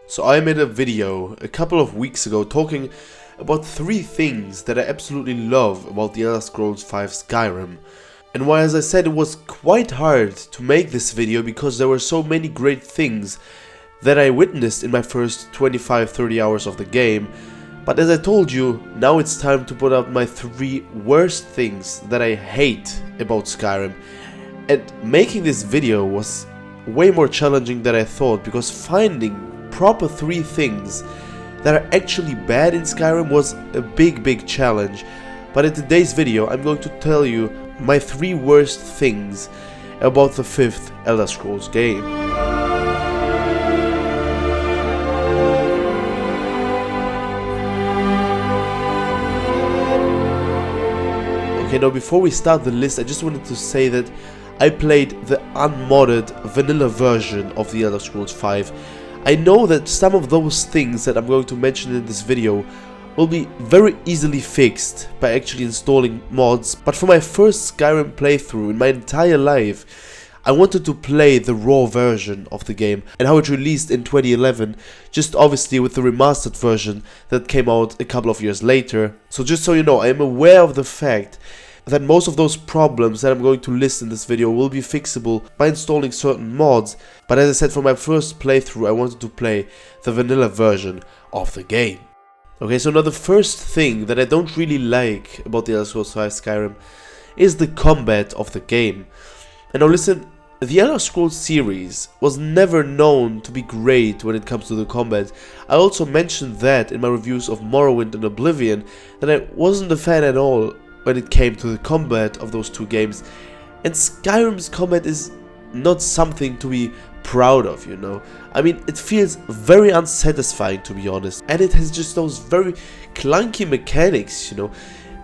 So I made a video a couple of weeks ago talking about 3 things that I absolutely love about the Elder Scrolls V Skyrim. And why, as I said, it was quite hard to make this video because there were so many great things that I witnessed in my first 25-30 hours of the game. But as I told you, now it's time to put out my 3 worst things that I hate about Skyrim. And making this video was way more challenging than I thought, because finding proper 3 things that are actually bad in Skyrim was a big challenge. But in today's video I'm going to tell you my 3 worst things about the 5th Elder Scrolls game. Okay, now before we start the list, I just wanted to say that I played the unmodded vanilla version of the Elder Scrolls V. I know that some of those things that I'm going to mention in this video will be very easily fixed by actually installing mods, but for my first Skyrim playthrough in my entire life, I wanted to play the raw version of the game and how it released in 2011, just obviously with the remastered version that came out a couple of years later. So just so you know, I am aware of the fact that most of those problems that I'm going to list in this video will be fixable by installing certain mods, but as I said, for my first playthrough I wanted to play the vanilla version of the game. Okay, so now the first thing that I don't really like about the Elder Scrolls V Skyrim is the combat of the game. And now listen, the Elder Scrolls series was never known to be great when it comes to the combat. I also mentioned that in my reviews of Morrowind and Oblivion, that I wasn't a fan at all when it came to the combat of those 2 games. And Skyrim's combat is not something to be proud of, you know. I mean, it feels very unsatisfying, to be honest, and it has just those very clunky mechanics, you know.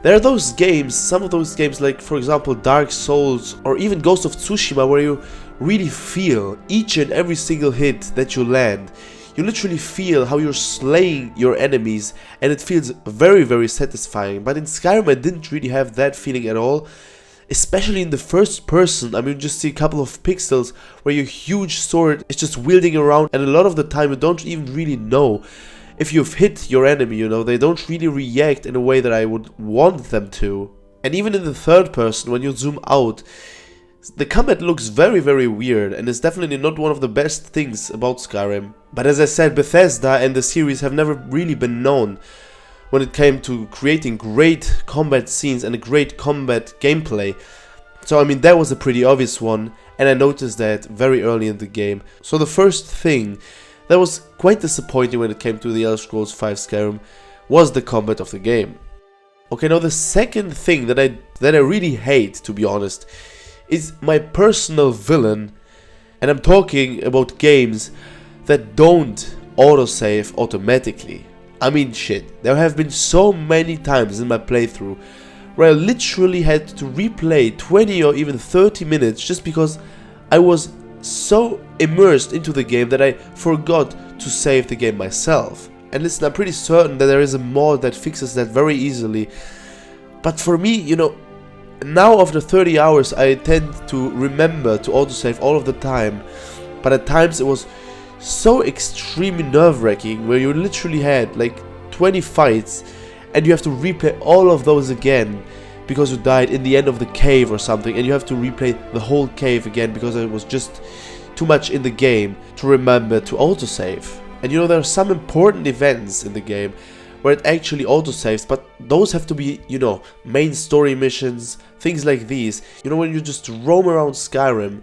There are those games, some of those games like, for example, Dark Souls or even Ghost of Tsushima, where you really feel each and every single hit that you land. You literally feel how you're slaying your enemies, and it feels very satisfying. But in Skyrim I didn't really have that feeling at all, especially in the first person. I mean, you just see a couple of pixels where your huge sword is just wielding around, and a lot of the time you don't even really know if you've hit your enemy, you know. They don't really react in a way that I would want them to. And even in the third person, when you zoom out, the combat looks very weird, and is definitely not one of the best things about Skyrim. But as I said, Bethesda and the series have never really been known when it came to creating great combat scenes and a great combat gameplay. So I mean, that was a pretty obvious one, and I noticed that very early in the game. So the first thing that was quite disappointing when it came to the Elder Scrolls V Skyrim was the combat of the game. Okay, now the second thing that I really hate, to be honest, is my personal villain, and I'm talking about games that don't autosave automatically. I mean, shit, there have been so many times in my playthrough where I literally had to replay 20 or even 30 minutes just because I was so immersed into the game that I forgot to save the game myself. And listen, I'm pretty certain that there is a mod that fixes that very easily, but for me, you know, now after 30 hours I tend to remember to autosave all of the time, but at times it was so extremely nerve-wracking where you literally had like 20 fights and you have to replay all of those again because you died in the end of the cave or something, and you have to replay the whole cave again because it was just too much in the game to remember to autosave. And you know, there are some important events in the game where it actually autosaves, but those have to be, you know, main story missions, things like these. You know, when you just roam around Skyrim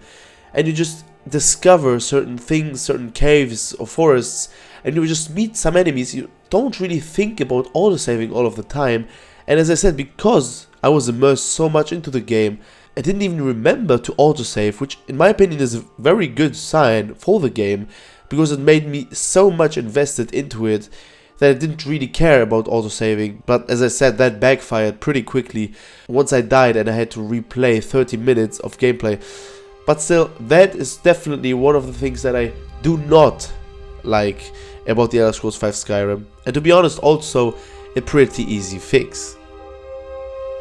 and you just discover certain things, certain caves or forests, and you just meet some enemies, you don't really think about autosaving all of the time. And as I said, because I was immersed so much into the game, I didn't even remember to autosave, which in my opinion is a very good sign for the game, because it made me so much invested into it that I didn't really care about autosaving. But as I said, that backfired pretty quickly once I died and I had to replay 30 minutes of gameplay. But still, that is definitely one of the things that I do not like about the Elder Scrolls V Skyrim, and to be honest, also a pretty easy fix.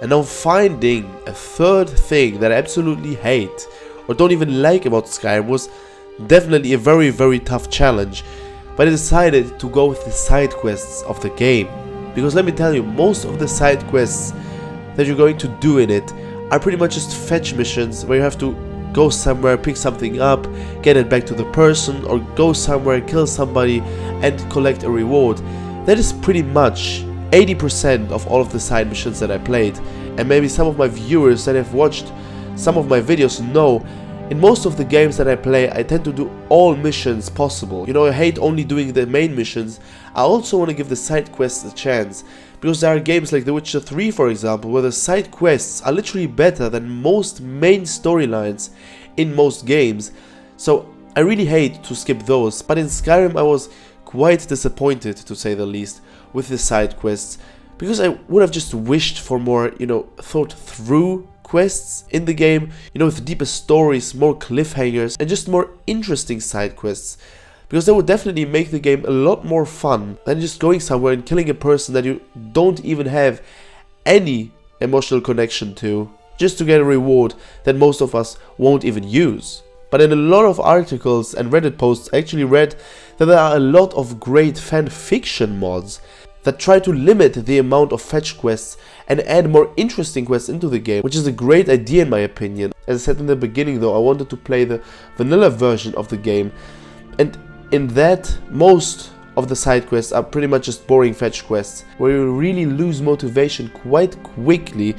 And now finding a third thing that I absolutely hate or don't even like about Skyrim was definitely a very tough challenge. but I decided to go with the side quests of the game. Because let me tell you, most of the side quests that you're going to do in it are pretty much just fetch missions where you have to go somewhere, pick something up, get it back to the person, or go somewhere, kill somebody and collect a reward. That is pretty much 80% of all of the side missions that I played. And maybe some of my viewers that have watched some of my videos know, in most of the games that I play, I tend to do all missions possible. You know, I hate only doing the main missions. I also want to give the side quests a chance, because there are games like The Witcher 3, for example, where the side quests are literally better than most main storylines in most games. So I really hate to skip those, but in Skyrim I was quite disappointed, to say the least, with the side quests, because I would have just wished for more, you know, thought through quests in the game, you know, with deeper stories, more cliffhangers, and just more interesting side quests, because that would definitely make the game a lot more fun than just going somewhere and killing a person that you don't even have any emotional connection to, just to get a reward that most of us won't even use. But in a lot of articles and Reddit posts, I actually read that there are a lot of great fan fiction mods that try to limit the amount of fetch quests and add more interesting quests into the game, which is a great idea in my opinion. As I said in the beginning though, I wanted to play the vanilla version of the game, and in that, most of the side quests are pretty much just boring fetch quests, where you really lose motivation quite quickly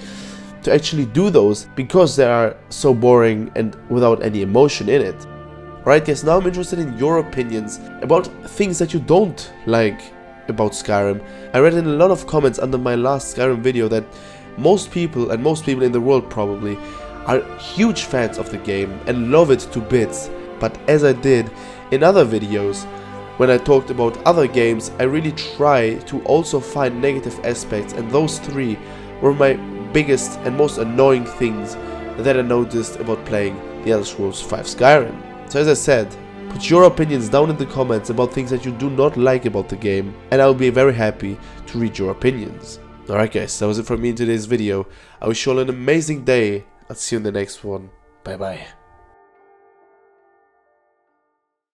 to actually do those, because they are so boring and without any emotion in it. Alright guys, now I'm interested in your opinions about things that you don't like about Skyrim. I read in a lot of comments under my last Skyrim video that most people, and most people in the world probably, are huge fans of the game and love it to bits. But as I did in other videos, when I talked about other games, I really try to also find negative aspects, and those three were my biggest and most annoying things that I noticed about playing The Elder Scrolls V Skyrim. So as I said, put your opinions down in the comments about things that you do not like about the game, and I'll be very happy to read your opinions. Alright guys, that was it from me in today's video. I wish you all an amazing day. I'll see you in the next one. Bye bye.